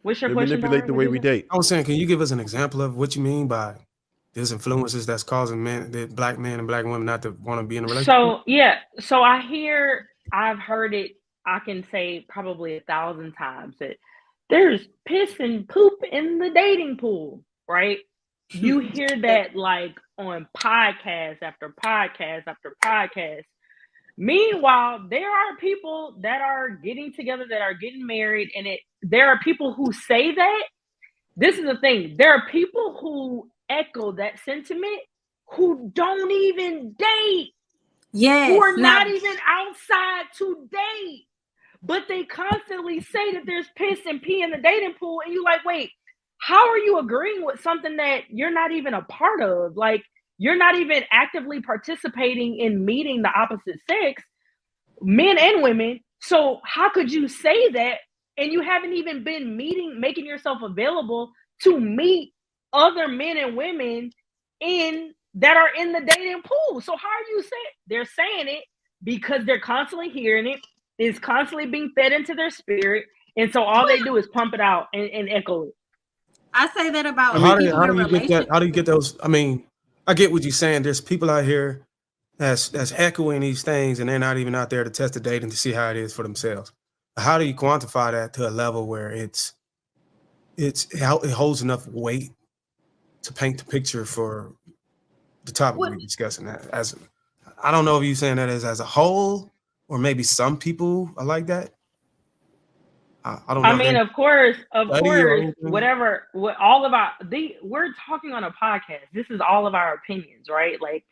What's your They question, manipulate Darwin? the What'd way you we say? date. I was saying, can you give us an example of what you mean by there's influences that's causing black men and black women not to want to be in a relationship? So yeah, I've heard it. I can say probably 1,000 times that there's piss and poop in the dating pool, right? You hear that like on podcast after podcast after podcast. Meanwhile, there are people that are getting together, that are getting married, and there are people who say that. This is the thing. There are people who echo that sentiment who don't even date, who Yes. are Now, not even outside to date, but they constantly say that there's piss and pee in the dating pool, and you're like, wait, how are you agreeing with something that you're not even a part of? Like, you're not even actively participating in meeting the opposite sex, men and women. So how could you say that? And you haven't even been making yourself available to meet other men and women that are in the dating pool. So how are you saying? They're saying it because they're constantly hearing it. It's constantly being fed into their spirit. And so all they do is pump it out and echo it. I say that about How people do in you get that? relationships. How do you get those? I mean, I get what you're saying. There's people out here that's echoing these things, and they're not even out there to test the data and to see how it is for themselves. How do you quantify that to a level where it holds enough weight to paint the picture for the topic What we're discussing? That as I don't know if you're saying that as a whole, or maybe some people are like that. I don't I know if mean, they of course, study or anything. we're talking on a podcast. This is all of our opinions, right? Like,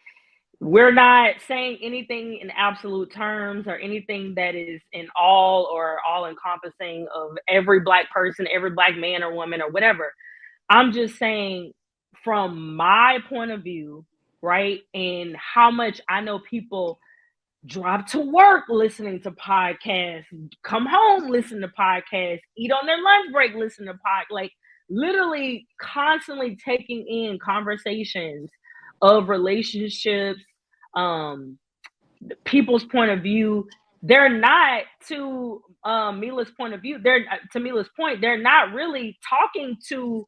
we're not saying anything in absolute terms or anything that is in all or all encompassing of every black person, every black man or woman or whatever. I'm just saying from my point of view, right? And how much I know people drive to work listening to podcasts, come home, listen to podcasts, eat on their lunch break, listen to like literally constantly taking in conversations of relationships, um, people's point of view. They're not Mila's point of view. They're to Mila's point. They're not really talking to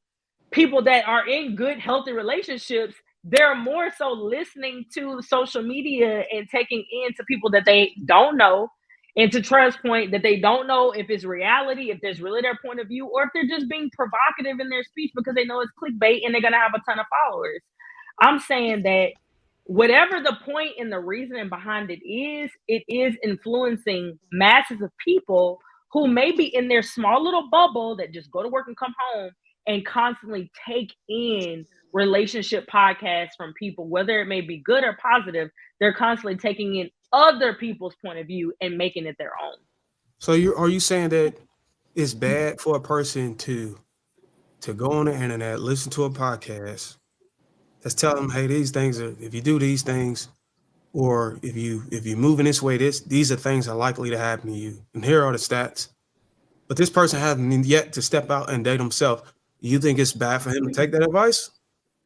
people that are in good, healthy relationships. They're more so listening to social media and taking in to people that they don't know. And to Trent's point, that they don't know if it's reality, if there's really their point of view, or if they're just being provocative in their speech because they know it's clickbait and they're going to have a ton of followers. I'm saying that whatever the point and the reasoning behind it is influencing masses of people who may be in their small little bubble that just go to work and come home and constantly take in relationship podcasts from people, whether it may be good or positive. They're constantly taking in other people's point of view and making it their own. So are you saying that it's bad for a person to go on the internet, listen to a podcast that's telling them, hey, these things are, if you do these things, or if you move in this way, these are things are likely to happen to you, and here are the stats. But this person hasn't yet to step out and date himself. You think it's bad for him to take that advice?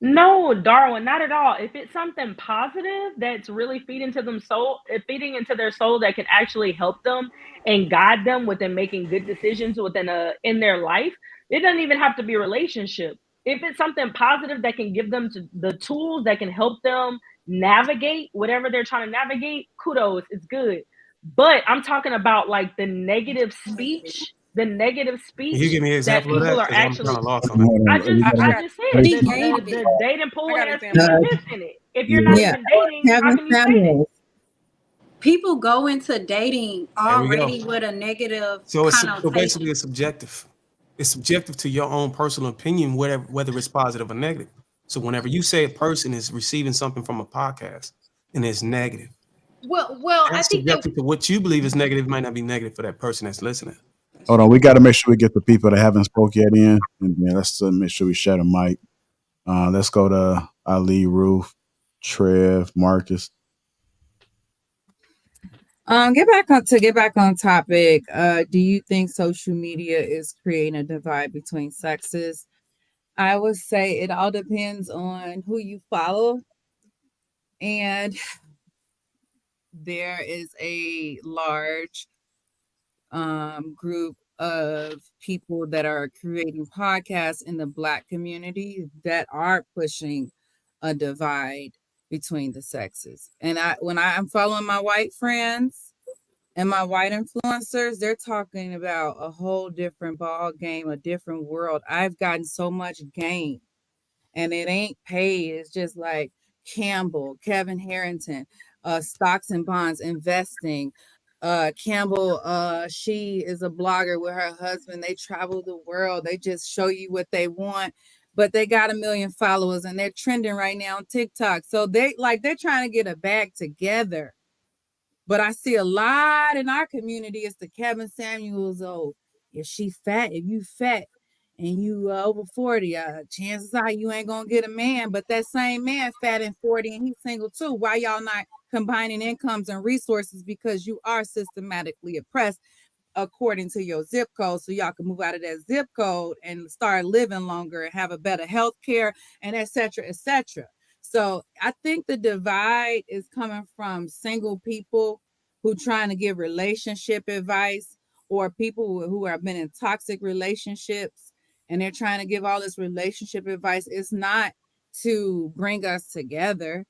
No, Darwin, not at all. If it's something positive that's really feeding into their soul that can actually help them and guide them within making good decisions in their life, it doesn't even have to be a relationship. If it's something positive that can give them the tools that can help them navigate whatever they're trying to navigate, kudos, it's good. But I'm talking about like the negative Can you speech give me an that example of people that? are Because I'm kind actually. of lost on that. Hold I on, just we I gotta- just said She the, gave the it. the dating pool I got has an pee and example. piss in it. If you're not Yeah. even dating, how Kevin can you say that? Samuels. People go into dating There we go. already with a negative So connotation. basically it's subjective. It's subjective to your own personal opinion, whether it's positive or negative. So whenever you say a person is receiving something from a podcast and it's negative, Well, I that's think that subjective to what you believe is negative. It might not be negative for that person that's listening. Hold on, we got to make sure we get the people that haven't spoke yet in, and then let's make sure we share the mic. Let's go to Ali, Ruth, Trev, Marcus. Get back on topic. Do you think social media is creating a divide between sexes? I would say it all depends on who you follow, and there is a large group of people that are creating podcasts in the Black community that are pushing a divide between the sexes. And when I'm following my white friends and my white influencers, they're talking about a whole different ball game, a different world. I've gotten so much game, and it ain't paid. It's just like Campbell, Kevin Harrington, stocks and bonds, investing. Campbell, she is a blogger with her husband. They travel the world. They just show you what they want, but they got 1 million followers and they're trending right now on TikTok. So they're trying to get a bag together. But I see a lot in our community. It's the Kevin Samuels. Oh, if she fat, if you fat and you over 40, chances are you ain't gonna get a man. But that same man fat and 40 and he's single too. Why y'all not combining incomes and resources? Because you are systematically oppressed according to your zip code, so y'all can move out of that zip code and start living longer and have a better health care and et cetera, et cetera. So I think the divide is coming from single people who trying to give relationship advice, or people who have been in toxic relationships and they're trying to give all this relationship advice. It's not to bring us together.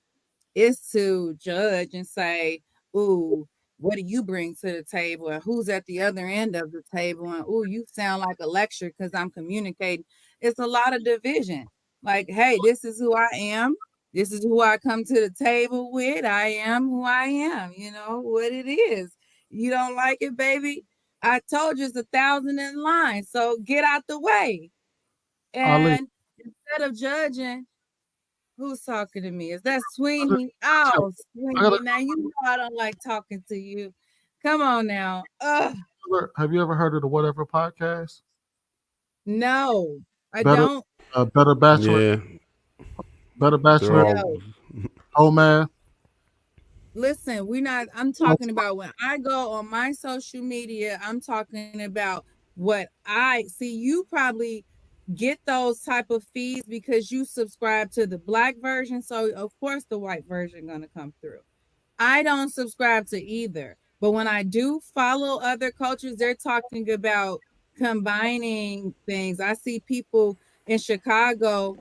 It's to judge and say, ooh, what do you bring to the table? And who's at the other end of the table? And ooh, you sound like a lecture because I'm communicating. It's a lot of division. Like, hey, this is who I am. This is who I come to the table with. I am who I am. You know what it is. You don't like it, baby? I told you it's 1,000 in line. So get out the way. Ali, And instead of judging, who's talking to me? Is that Sweeney? Oh, Sweeney. Now you know I don't like talking to you. Come on now. have you ever heard of the Whatever podcast? No, I Better, don't. Better Bachelor, Yeah, Better they're Bachelor. all. No. Oh man, Listen, I'm talking about when I go on my social media, I'm talking about what I see. You probably get those type of feeds because you subscribe to the Black version. So of course the white version gonna come through. I don't subscribe to either. But when I do follow other cultures, they're talking about combining things. I see people in Chicago.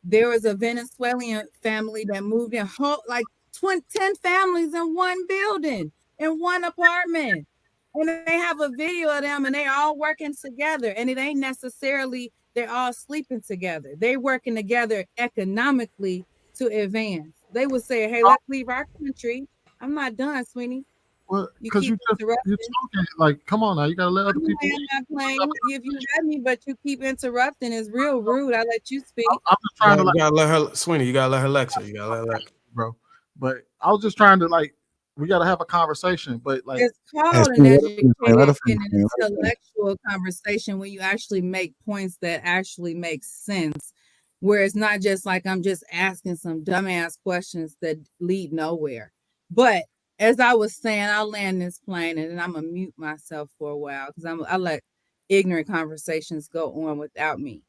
There was a Venezuelan family that moved in, like 10 families in one building, in one apartment. And they have a video of them and they all working together. And it ain't necessarily they're all sleeping together. They working together economically to advance. They would say, hey, let's leave our country. I'm not done, Sweeney. well, You because keep you're interrupting. talking like, come on now, you gotta let other people. I'm not playing. If you let me, but you keep interrupting, it's real rude. I let you speak. I'm just trying to You gotta let her, Sweeney. You gotta let her lecture. You gotta let her lecture. bro. But I was just trying to we gotta have a conversation. But It's called Hey, an Sweeney, let her finish, man. Let her educated and finish, an man. Let her finish. intellectual conversation when you actually make points that actually make sense, where it's not just like I'm just asking some dumbass questions that lead nowhere. But as I was saying, I'll land this plane and then I'm gonna mute myself for a while because I let ignorant conversations go on without me.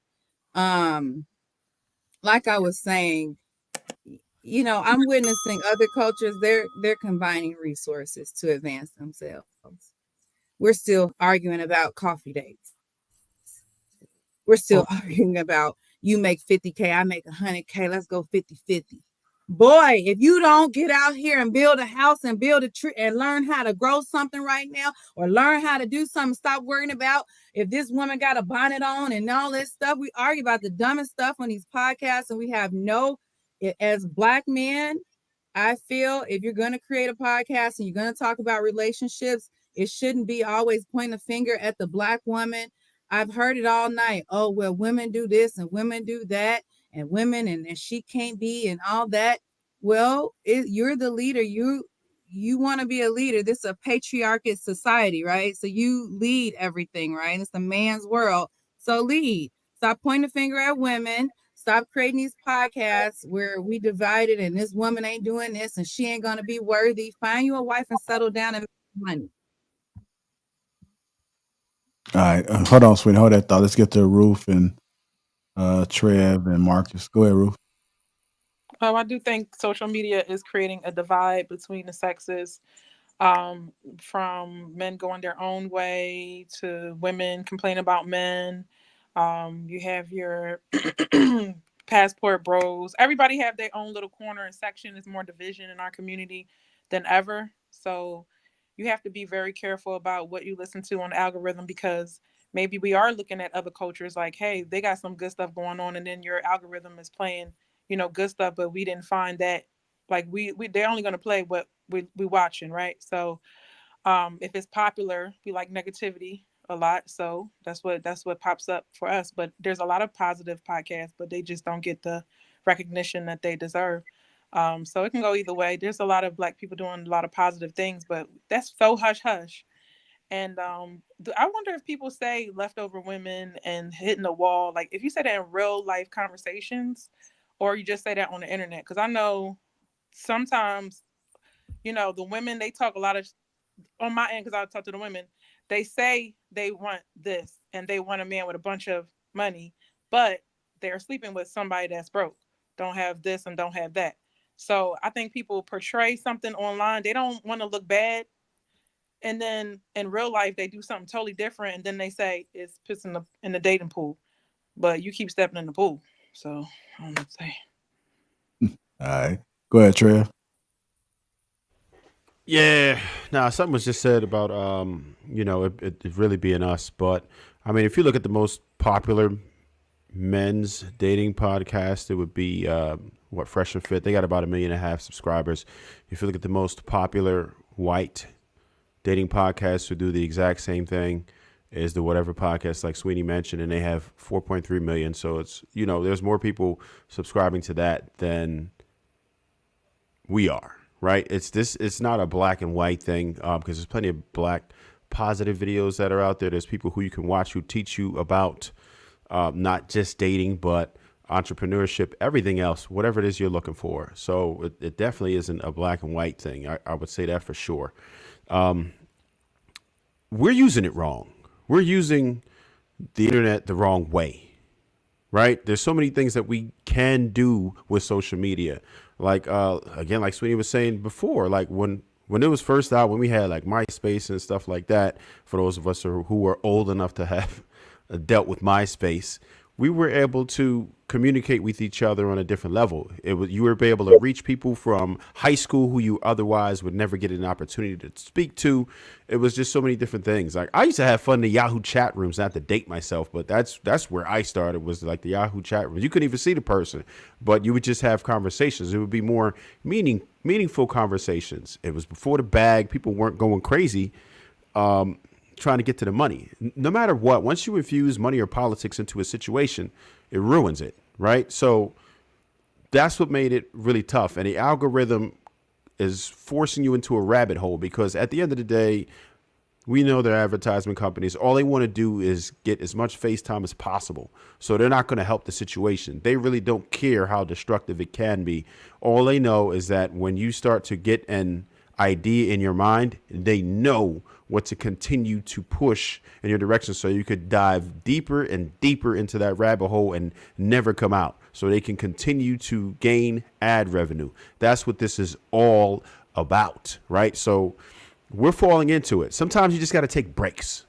Like I was saying, you know, I'm witnessing other cultures, they're combining resources to advance themselves. We're still arguing about coffee dates. We're still arguing about you make 50K, I make 100K, let's go 50-50. Boy, if you don't get out here and build a house and build a tree and learn how to grow something right now, or learn how to do something, stop worrying about if this woman got a bonnet on and all this stuff. We argue about the dumbest stuff on these podcasts, and we have as Black men, I feel if you're going to create a podcast and you're going to talk about relationships, it shouldn't be always pointing a finger at the Black woman. I've heard it all night. Oh, well, women do this and women do that, and women and she can't be and all that. Well, you're the leader. You want to be a leader. This is a patriarchal society, right? So you lead everything, right? It's a man's world. So lead. Stop pointing the finger at women. Stop creating these podcasts where we divided and this woman ain't doing this and she ain't gonna be worthy. Find you a wife and settle down and make money. All right. Hold on, Sweeney. Hold that thought. Let's get to Ruth and Trev and Marcus. Go ahead, Ruth. I do think social media is creating a divide between the sexes. from men going their own way to women complaining about men. You have your passport bros. Everybody have their own little corner and section. There's more division in our community than ever. So you have to be very careful about what you listen to on the algorithm, because maybe we are looking at other cultures like, hey, they got some good stuff going on, and then your algorithm is playing, good stuff, but we didn't find that. Like we they're only going to play what we watching, right? So if it's popular, we like negativity a lot, so that's what pops up for us. But there's a lot of positive podcasts, but they just don't get the recognition that they deserve. So it can go either way. There's a lot of Black people doing a lot of positive things, but that's so hush hush. And I wonder if people say leftover women and hitting the wall, like if you say that in real life conversations, or you just say that on the internet. Because I know sometimes, the women, they talk a lot of on my end, because I talk to the women, they say they want this and they want a man with a bunch of money, but they're sleeping with somebody that's broke, don't have this and don't have that. So I think people portray something online. They don't want to look bad. And then in real life, they do something totally different. And then they say it's pissing in the dating pool, but you keep stepping in the pool. So I don't know what to say. All right. Go ahead, Trev. Yeah, now something was just said about it really being us, but I mean, if you look at the most popular men's dating podcast, it would be Fresh and Fit. They got about 1.5 million subscribers. If you look at the most popular white dating podcasts who do the exact same thing, is the Whatever podcast, like Sweeney mentioned, and they have 4.3 million. So it's there's more people subscribing to that than we are. Right. It's not a black and white thing, because there's plenty of Black positive videos that are out there. There's people who you can watch who teach you about not just dating, but entrepreneurship, everything else, whatever it is you're looking for. So it definitely isn't a black and white thing. I would say that for sure. We're using it wrong. We're using the internet the wrong way. Right. There's so many things that we can do with social media. Like, again, like Sweeney was saying before, like when it was first out, when we had like MySpace and stuff like that, for those of us who were old enough to have dealt with MySpace, we were able to communicate with each other on a different level. You were able to reach people from high school who you otherwise would never get an opportunity to speak to. It was just so many different things. Like I used to have fun in the Yahoo chat rooms, not to date myself, but that's where I started, was like the Yahoo chat rooms. You couldn't even see the person, but you would just have conversations. It would be more meaningful conversations. It was before the bag. People weren't going crazy trying to get to the money. No matter what, once you infuse money or politics into a situation, it ruins it, right? So that's what made it really tough. And the algorithm is forcing you into a rabbit hole, because at the end of the day, we know their advertisement companies, all they want to do is get as much face time as possible. So they're not going to help the situation. They really don't care how destructive it can be. All they know is that when you start to get an idea in your mind, they know what to continue to push in your direction, so you could dive deeper and deeper into that rabbit hole and never come out, so they can continue to gain ad revenue. That's what this is all about, right? So we're falling into it. Sometimes you just got to take breaks.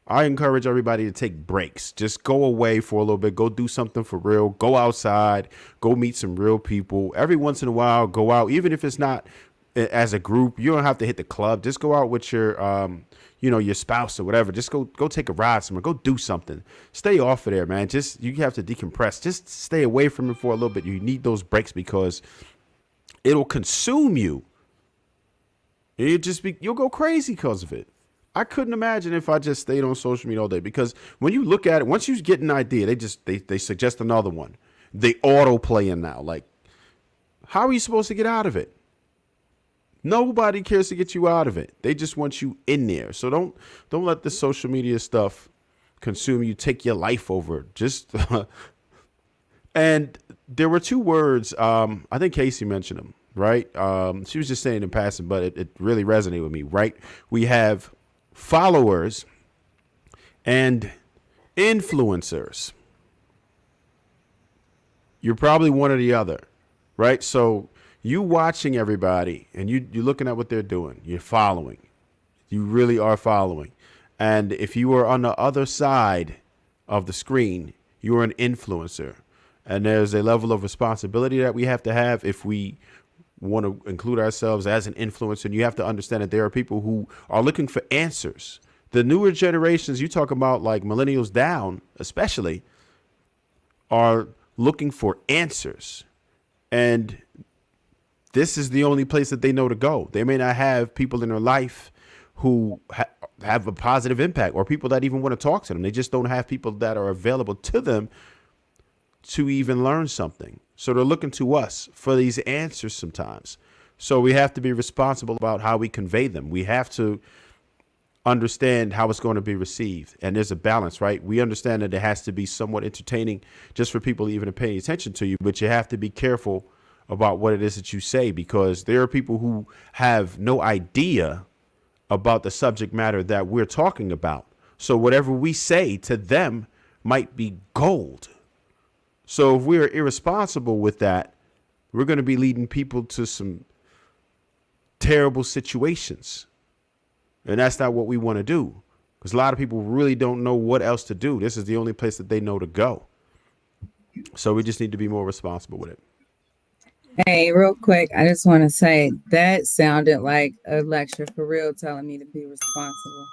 I encourage everybody to take breaks. Just go away for a little bit. Go do something for real. Go outside. Go meet some real people. Every once in a while, go out, even if it's not as a group. You don't have to hit the club. Just go out with your your spouse or whatever. Just go take a ride somewhere. Go do something. Stay off of there, man. You have to decompress. Just stay away from it for a little bit. You need those breaks, because it'll consume you. You'll go crazy because of it. I couldn't imagine if I just stayed on social media all day, because when you look at it, once you get an idea, they suggest another one. They auto playing now. Like, how are you supposed to get out of it? Nobody cares to get you out of it. They just want you in there. So don't let the social media stuff consume you, take your life over. Just and there were two words. I think Casey mentioned them, right? She was just saying in passing, but it really resonated with me, right? We have followers and influencers. You're probably one or the other, right? So you watching everybody and you're looking at what they're doing. You're following. You really are following. And if you are on the other side of the screen, you're an influencer. And there's a level of responsibility that we have to have if we want to include ourselves as an influencer. And you have to understand that there are people who are looking for answers. The newer generations, you talk about like millennials down, especially, are looking for answers. And this is the only place that they know to go. They may not have people in their life who have a positive impact, or people that even want to talk to them. They just don't have people that are available to them to even learn something. So they're looking to us for these answers sometimes. So we have to be responsible about how we convey them. We have to understand how it's going to be received. And there's a balance, right? We understand that it has to be somewhat entertaining just for people even to pay attention to you, but you have to be careful about what it is that you say, because there are people who have no idea about the subject matter that we're talking about. So whatever we say to them might be gold. So if we're irresponsible with that, we're going to be leading people to some terrible situations. And that's not what we want to do, because a lot of people really don't know what else to do. This is the only place that they know to go. So we just need to be more responsible with it. Hey, real quick, I just want to say that sounded like a lecture for real, telling me to be responsible.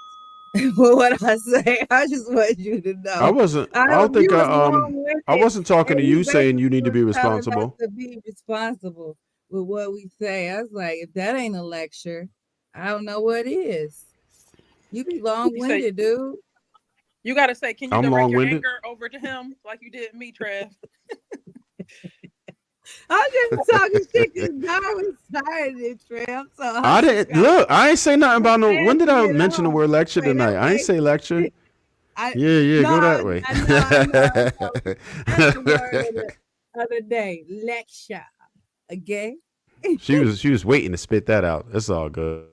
Well, what I say, I just want you to know. I wasn't talking to you saying you need to be responsible. To be responsible with what we say. I was like, if that ain't a lecture, I don't know what is. You be long-winded, dude. You gotta say, can you I'm direct your long-winded. anger over to him like you did me, Trev? I'm just talking shit because God was tired of it, Trev. So I didn't look. I ain't say nothing about no. When did I mention the word lecture tonight? I ain't say lecture. Go that way. I know. That's the word of the other day. Lecture. Okay. She was waiting to spit that out. It's all good.